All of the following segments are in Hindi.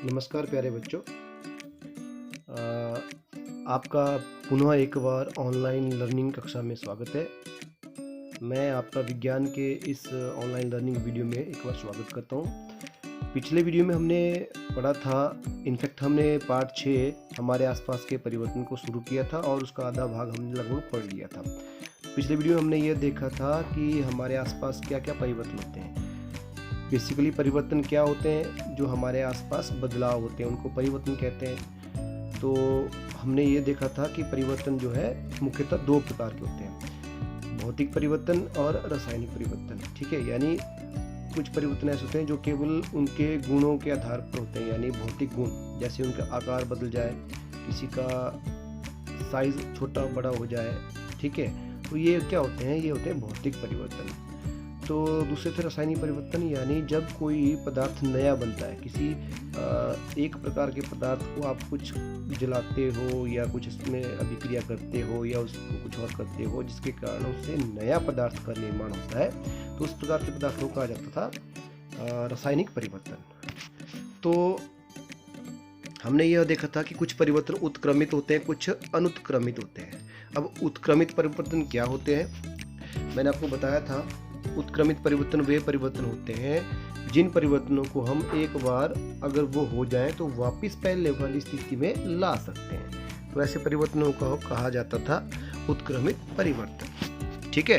नमस्कार प्यारे बच्चों। आपका पुनः एक बार ऑनलाइन लर्निंग कक्षा में स्वागत है। मैं आपका विज्ञान के इस ऑनलाइन लर्निंग वीडियो में एक बार स्वागत करता हूं। पिछले वीडियो में हमने पढ़ा था, इनफैक्ट हमने पार्ट 6 हमारे आसपास के परिवर्तन को शुरू किया था और उसका आधा भाग हमने लगभग पढ़ लिया था। पिछले वीडियो में हमने ये देखा था कि हमारे आसपास क्या क्या परिवर्तन होते हैं। बेसिकली परिवर्तन क्या होते हैं, जो हमारे आसपास बदलाव होते हैं उनको परिवर्तन कहते हैं। तो हमने ये देखा था कि परिवर्तन जो है मुख्यतः दो प्रकार के होते हैं, भौतिक परिवर्तन और रासायनिक परिवर्तन। ठीक है, यानी कुछ परिवर्तन ऐसे होते हैं जो केवल उनके गुणों के आधार पर होते हैं, यानी भौतिक गुण, जैसे उनका आकार बदल जाए, किसी का साइज छोटा बड़ा हो जाए। ठीक है, तो ये क्या होते हैं, ये होते हैं भौतिक परिवर्तन। तो दूसरे थे रासायनिक परिवर्तन, यानी जब कोई पदार्थ नया बनता है, किसी एक प्रकार के पदार्थ को आप कुछ जलाते हो या कुछ इसमें अभिक्रिया करते हो या उसको कुछ और करते हो, जिसके कारण उससे नया पदार्थ का निर्माण होता है, तो उस प्रकार के पदार्थ को कहा जाता था रासायनिक परिवर्तन। तो हमने यह देखा था कि कुछ परिवर्तन उत्क्रमित होते हैं, कुछ अनुत्क्रमित होते हैं। अब उत्क्रमित परिवर्तन क्या होते हैं, मैंने आपको बताया था। उत्क्रमित परिवर्तन वे परिवर्तन होते हैं जिन परिवर्तनों को हम एक बार अगर वो हो जाए तो वापस पहले वाली स्थिति में ला सकते हैं। तो ऐसे परिवर्तनों को कहा जाता था उत्क्रमित परिवर्तन। ठीक है,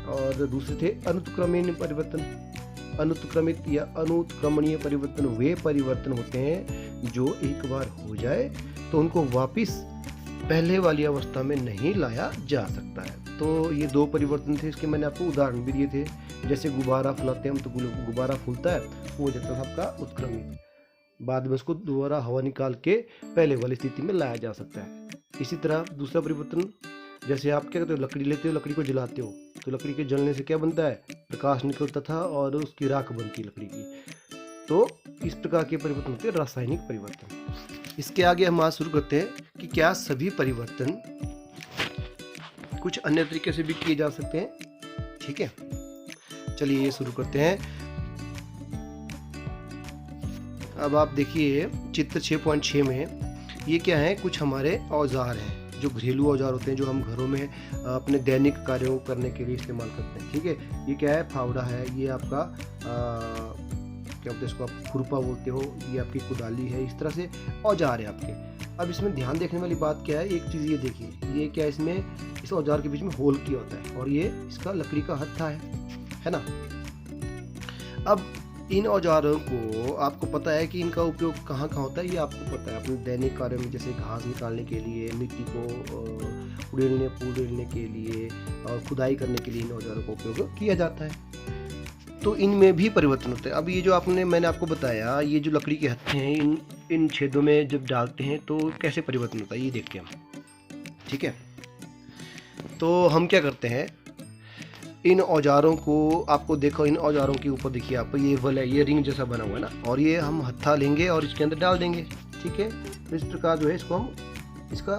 और दूसरे थे अनुत्क्रमणीय परिवर्तन। अनुत्क्रमित या अनुत्क्रमणीय परिवर्तन वे परिवर्तन होते हैं जो एक बार हो जाए तो उनको वापस पहले वाली अवस्था में नहीं लाया जा सकता है। तो ये दो परिवर्तन थे, इसके मैंने आपको उदाहरण भी दिए थे। जैसे गुब्बारा फुलाते हैं हम, तो गुब्बारा फूलता है, वो हो जाता है आपका उत्क्रमित, बाद में उसको दोबारा हवा निकाल के पहले वाली स्थिति में लाया जा सकता है। इसी तरह दूसरा परिवर्तन, जैसे आप क्या करते हो, लकड़ी लेते हो, लकड़ी को जलाते हो, तो लकड़ी के जलने से क्या बनता है, प्रकाश निकलता था और उसकी राख बनती लकड़ी की। तो इस प्रकार के परिवर्तन होते हैं रासायनिक परिवर्तन। इसके आगे हम आज शुरू करते हैं कि क्या सभी परिवर्तन कुछ अन्य तरीके से भी किए जा सकते हैं। ठीक है, चलिए ये शुरू करते हैं। अब आप देखिए चित्र 6.6 में ये क्या है, कुछ हमारे औजार हैं, जो घरेलू औजार होते हैं, जो हम घरों में अपने दैनिक कार्यों करने के लिए इस्तेमाल करते हैं। ठीक है, ये क्या है, फावड़ा है, ये आपका क्या बोलते हैं इसको, आप खुरपा बोलते हो, ये आपकी कुदाली है। इस तरह से औजार है आपके। अब इसमें ध्यान देखने वाली बात क्या है, एक चीज़ ये देखिए, ये क्या है, इसमें इस औजार के बीच में होल किया होता है और ये इसका लकड़ी का हत्था है ना। अब इन औजारों को आपको पता है कि इनका उपयोग कहाँ कहाँ होता है, ये आपको पता है अपने दैनिक कार्य में, जैसे घास निकालने के लिए, मिट्टी को उड़ेलने के लिए और खुदाई करने के लिए इन औजारों का उपयोग किया जाता है। तो इनमें भी परिवर्तन होते हैं। अब ये जो मैंने आपको बताया, ये जो लकड़ी के हत्थे हैं, इन छेदों में जब डालते हैं तो कैसे परिवर्तन होता है, ये देखते हैं हम। ठीक है, तो हम क्या करते हैं, इन औजारों को आपको देखो, इन औजारों के ऊपर देखिए आप, ये वल है, ये रिंग जैसा बना हुआ है ना, और ये हम हत्था लेंगे और इसके अंदर डाल देंगे। ठीक है, तो इस प्रकार जो है इसको हम इसका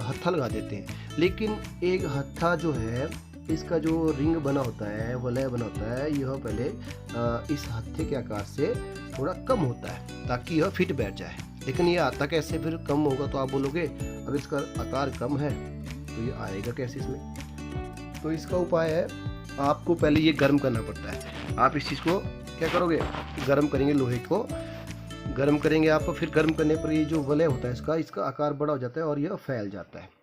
हत्था लगा देते हैं। लेकिन एक हत्था जो है, इसका जो रिंग बना होता है, वलय बना होता है, यह पहले इस हत्थे के आकार से थोड़ा कम होता है ताकि यह फिट बैठ जाए। लेकिन ये आता कैसे फिर कम होगा, तो आप बोलोगे अगर इसका आकार कम है तो ये आएगा कैसे इसमें। तो इसका उपाय है, आपको पहले ये गर्म करना पड़ता है। आप इस चीज़ को क्या करोगे, गर्म करेंगे, लोहे को गर्म करेंगे आप। फिर गर्म करने पर ये जो वलय होता है इसका आकार बड़ा हो जाता है और यह फैल जाता है।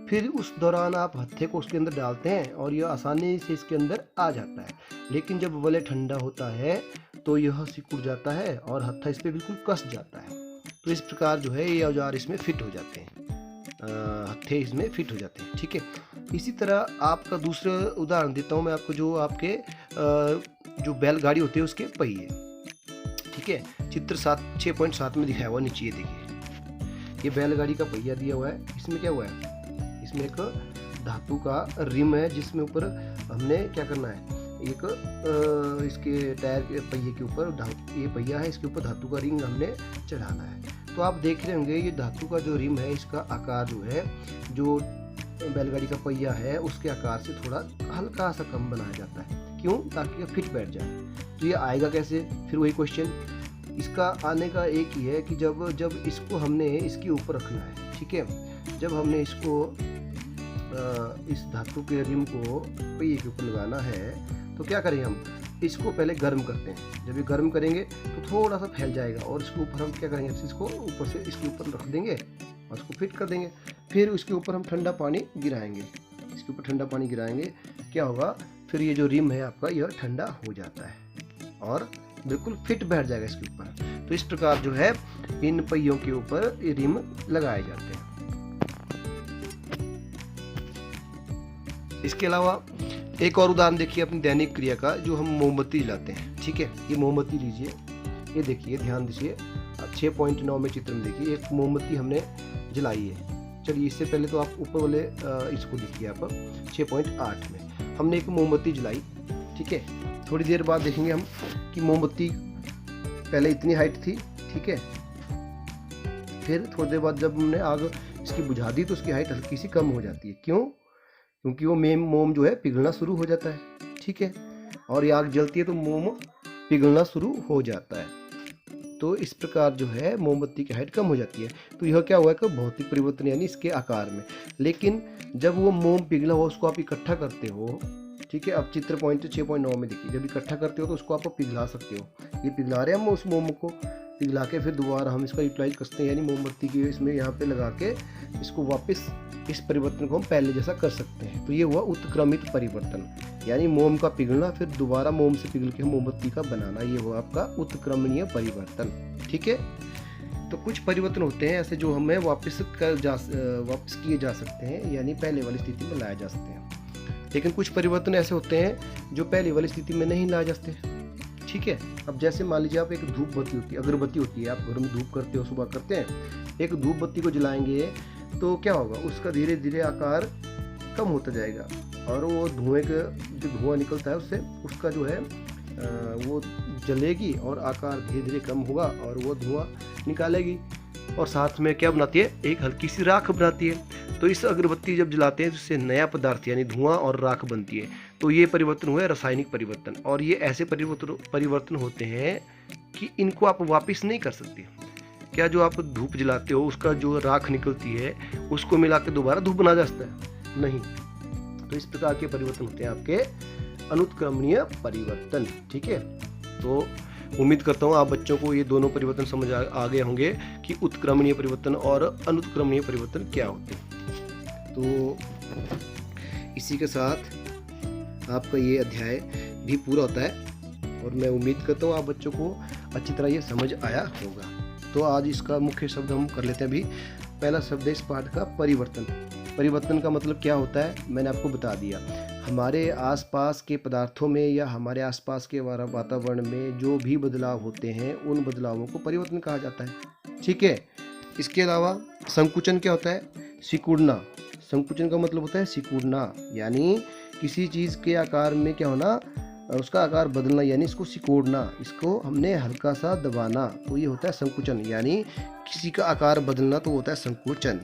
फिर उस दौरान आप हत्थे को उसके अंदर डालते हैं और यह आसानी से इसके अंदर आ जाता है। लेकिन जब वलय ठंडा होता है तो यह सिकुड़ जाता है और हत्था इस पर बिल्कुल कस जाता है। तो इस प्रकार जो है ये औजार इसमें फिट हो जाते हैं, हत्थे इसमें फिट हो जाते हैं। ठीक है, इसी तरह आपका दूसरा उदाहरण देता हूँ मैं आपको, जो आपके जो बैलगाड़ी होती है उसके पहिए। ठीक है, चित्र 6.7 में दिखाया हुआ, नीचे ये देखिए, ये बैलगाड़ी का पहिया दिया हुआ है। इसमें क्या हुआ है, इसमें एक धातु का रिम है, जिसमें ऊपर हमने क्या करना है, एक इसके टायर के पहिए के ऊपर ये पहिया है, इसके ऊपर धातु का रिंग हमने चढ़ाना है। तो आप देख रहे होंगे ये धातु का जो रिम है, इसका आकार जो है, जो बैलगाड़ी का पहिया है उसके आकार से थोड़ा हल्का सा कम बनाया जाता है। क्यों, ताकि ये फिट बैठ जाए। तो ये आएगा कैसे, फिर वही क्वेश्चन, इसका आने का एक ही है कि जब इसको हमने इसके ऊपर रखना है, ठीक है। जब हमने इसको इस धातु के रिम को पहिए के ऊपर लगाना है तो क्या करेंगे, हम इसको पहले गर्म करते हैं। जब ये गर्म करेंगे तो थोड़ा सा फैल जाएगा और इसके ऊपर हम क्या करेंगे, इसको ऊपर से इसके ऊपर रख देंगे और इसको फिट कर देंगे। फिर उसके ऊपर हम ठंडा पानी गिराएंगे, इसके ऊपर ठंडा पानी गिराएंगे। क्या होगा, फिर ये जो रिम है आपका यह ठंडा हो जाता है और बिल्कुल फिट बैठ जाएगा इसके ऊपर। तो इस प्रकार जो है इन पहियों के ऊपर ये रिम लगाए जाते हैं। इसके अलावा एक और उदाहरण देखिए अपनी दैनिक क्रिया का, जो हम मोमबत्ती जलाते हैं, ठीक है। ये मोमबत्ती लीजिए, ये देखिए, ध्यान दीजिए, 6.9 में चित्र में देखिए एक मोमबत्ती हमने जलाई है। चलिए इससे पहले तो आप ऊपर वाले इसको देखिए, आप 6.8 में हमने एक मोमबत्ती जलाई, ठीक है। थोड़ी देर बाद देखेंगे हम कि मोमबत्ती पहले इतनी हाइट थी, ठीक है। फिर थोड़ी देर बाद जब हमने आग इसकी बुझा दी तो उसकी हाइट हल्की सी कम हो जाती है। क्यों? क्योंकि वो मोम जो है पिघलना शुरू हो जाता है, ठीक है। और ये आग जलती है तो मोम पिघलना शुरू हो जाता है। तो इस प्रकार जो है मोमबत्ती की हाइट कम हो जाती है। तो यह क्या हुआ कि भौतिक परिवर्तन यानी इसके आकार में। लेकिन जब वो मोम पिघला हुआ उसको आप इकट्ठा करते हो, ठीक है। अब चित्र पॉइंट 6.9 में देखिए, जब इकट्ठा करते हो तो उसको आप पिघला सकते हो। ये पिघला रहे हैं हम उस मोम को, पिघला के फिर दोबारा हम इसका यूटिलाइज करते हैं, यानी मोमबत्ती की इसमें यहाँ पे लगा के इसको वापस इस परिवर्तन को हम पहले जैसा कर सकते हैं। तो ये हुआ उत्क्रमित परिवर्तन, यानी मोम का पिघलना फिर दोबारा मोम से पिघल के मोमबत्ती का बनाना। ये हुआ आपका उत्क्रमणीय परिवर्तन, ठीक है। तो कुछ परिवर्तन होते हैं ऐसे जो हमें वापस किए जा सकते हैं, यानी पहले वाली स्थिति में लाया जा सकते हैं। लेकिन कुछ परिवर्तन ऐसे होते हैं जो पहले वाली स्थिति में नहीं लाए जा सकते, ठीक है। अब जैसे मान लीजिए आप एक धूप बत्ती होती है, अगरबत्ती होती है, आप घर में धूप करते हो, सुबह करते हैं, एक धूप बत्ती को जलाएंगे तो क्या होगा, उसका धीरे धीरे आकार कम होता जाएगा और वो धुएं का जो धुआं निकलता है उससे उसका जो है वो जलेगी और आकार धीरे धीरे कम होगा और वो धुआं निकालेगी और साथ में क्या बनाती है, एक हल्की सी राख बनाती है। तो इस अगरबत्ती जब जलाते हैं तो इससे नया पदार्थ यानी धुआं और राख बनती है। तो ये परिवर्तन हुआ रासायनिक परिवर्तन, और ये ऐसे परिवर्तन होते हैं कि इनको आप वापस नहीं कर सकते। क्या जो आप धूप जलाते हो उसका जो राख निकलती है उसको मिला के दोबारा धूप बना जा सकता है? नहीं। तो इस प्रकार के परिवर्तन होते हैं आपके अनुत्क्रमणीय परिवर्तन, ठीक है। तो उम्मीद करता हूँ आप बच्चों को ये दोनों परिवर्तन समझ आ गए होंगे कि उत्क्रमणीय परिवर्तन और अनुत्क्रमणीय परिवर्तन क्या होते हैं। तो इसी के साथ आपका ये अध्याय भी पूरा होता है और मैं उम्मीद करता हूँ आप बच्चों को अच्छी तरह ये समझ आया होगा। तो आज इसका मुख्य शब्द हम कर लेते हैं। अभी पहला शब्द है इस पाठ का परिवर्तन। परिवर्तन का मतलब क्या होता है मैंने आपको बता दिया। हमारे आसपास के पदार्थों में या हमारे आसपास के वातावरण में जो भी बदलाव होते हैं उन बदलावों को परिवर्तन कहा जाता है, ठीक है। इसके अलावा संकुचन क्या होता है? सिकुड़ना। संकुचन का मतलब होता है सिकुड़ना, यानी किसी चीज़ के आकार में क्या होना, उसका आकार बदलना, यानी इसको सिकोड़ना, इसको हमने हल्का सा दबाना, तो ये होता है संकुचन। यानी किसी का आकार बदलना तो होता है संकुचन।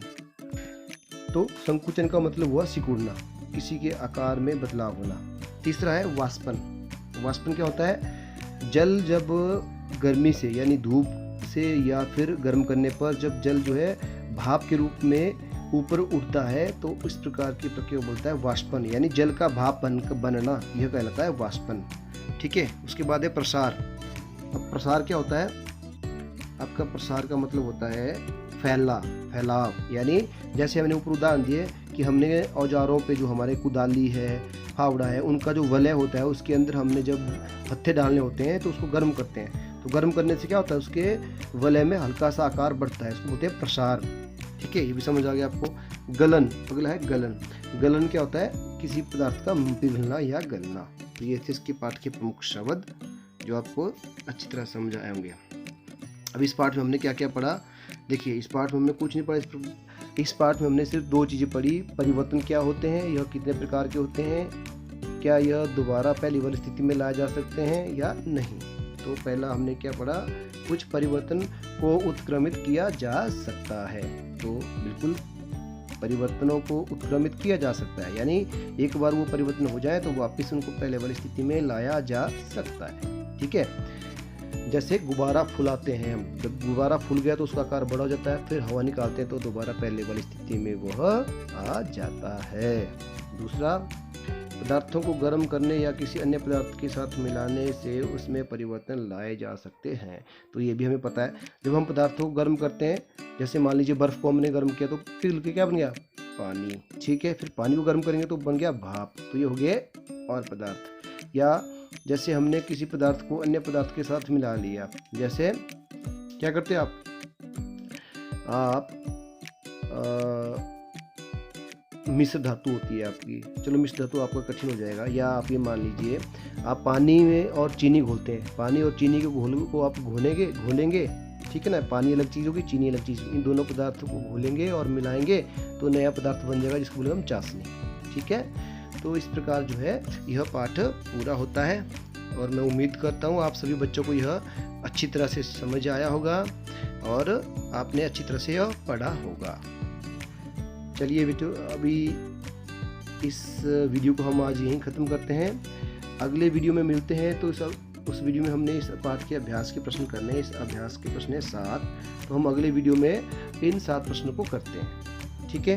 तो संकुचन का मतलब हुआ सिकुड़ना, किसी के आकार में बदलाव होना। तीसरा है वाष्पन। वाष्पन क्या होता है? जल जब गर्मी से यानी धूप से या फिर गर्म करने पर जब जल जो है भाप के रूप में ऊपर उठता है तो इस प्रकार की प्रक्रिया बोलता है वाष्पन, यानी जल का भाप बनना, यह कहलाता है वाष्पन, ठीक है। उसके बाद है प्रसार। अब प्रसार क्या होता है? आपका प्रसार का मतलब होता है फैलाव, यानी जैसे हमने ऊपर उदाहरण दिए कि हमने औजारों पे जो हमारे कुदाली है, फावड़ा है, उनका जो वलय होता है उसके अंदर हमने जब पत्ते डालने होते हैं तो उसको गर्म करते हैं। तो गर्म करने से क्या होता है, उसके वलय में हल्का सा आकार बढ़ता है, उसको बोलते हैं प्रसार, ठीक है। ये भी समझ आ गया आपको। गलन, अगला है गलन। गलन क्या होता है? किसी पदार्थ का पिघलना या गलना। तो ये थे इसके पाठ के प्रमुख शब्द जो आपको अच्छी तरह समझ आए होंगे। अब इस पाठ में हमने क्या क्या पढ़ा? देखिए इस पाठ में हमने कुछ नहीं पढ़ा। इस पाठ में हमने सिर्फ दो चीज़ें पढ़ी। परिवर्तन क्या होते हैं, यह कितने प्रकार के होते हैं, क्या यह दोबारा पहली वाली स्थिति में लाए जा सकते हैं या नहीं। तो पहला हमने क्या पढ़ा? कुछ परिवर्तन को उत्क्रमित किया जा सकता है। तो बिल्कुल परिवर्तनों को उत्क्रमित किया जा सकता है, यानी एक बार वो परिवर्तन हो जाए तो वापस उनको पहले वाली स्थिति में लाया जा सकता है, ठीक है। जैसे गुब्बारा फुलाते हैं हम, जब गुब्बारा फूल गया तो उसका आकार बड़ा हो जाता है, फिर हवा निकालते हैं तो दोबारा पहले वाली स्थिति में वह आ जाता है। दूसरा, पदार्थों को गर्म करने या किसी अन्य पदार्थ के साथ मिलाने से उसमें परिवर्तन लाए जा सकते हैं। तो ये भी हमें पता है, जब हम पदार्थों को गर्म करते हैं, जैसे मान लीजिए बर्फ़ को हमने गर्म किया तो पिघल के क्या बन गया, पानी, ठीक है। फिर पानी को गर्म करेंगे तो बन गया भाप, तो ये हो गए और पदार्थ। या जैसे हमने किसी पदार्थ को अन्य पदार्थ के साथ मिला लिया, जैसे क्या करते हैं आप मिश्र धातु होती है आपकी, चलो मिश्र धातु आपका कठिन हो जाएगा। या आप ये मान लीजिए आप पानी में और चीनी घोलते हैं, पानी और चीनी के घोल को आप घोलेंगे, ठीक है ना। पानी अलग चीज़ होगी, चीनी अलग चीज़, इन दोनों पदार्थों को घोलेंगे और मिलाएंगे तो नया पदार्थ बन जाएगा जिसको बोलेंगे हम चाशनी, ठीक है। तो इस प्रकार जो है यह पाठ पूरा होता है और मैं उम्मीद करता हूँ आप सभी बच्चों को यह अच्छी तरह से समझ आया होगा और आपने अच्छी तरह से यह पढ़ा होगा। चलिए बेटो, अभी इस वीडियो को हम आज यहीं ख़त्म करते हैं। अगले वीडियो में मिलते हैं। तो उस वीडियो में हमने इस पाठ के अभ्यास के प्रश्न करने हैं। इस अभ्यास के प्रश्न है 7, तो हम अगले वीडियो में इन 7 प्रश्नों को करते हैं, ठीक है।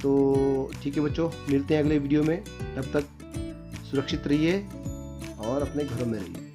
तो ठीक है बच्चों, मिलते हैं अगले वीडियो में। तब तक सुरक्षित रहिए और अपने घरों में रहिए।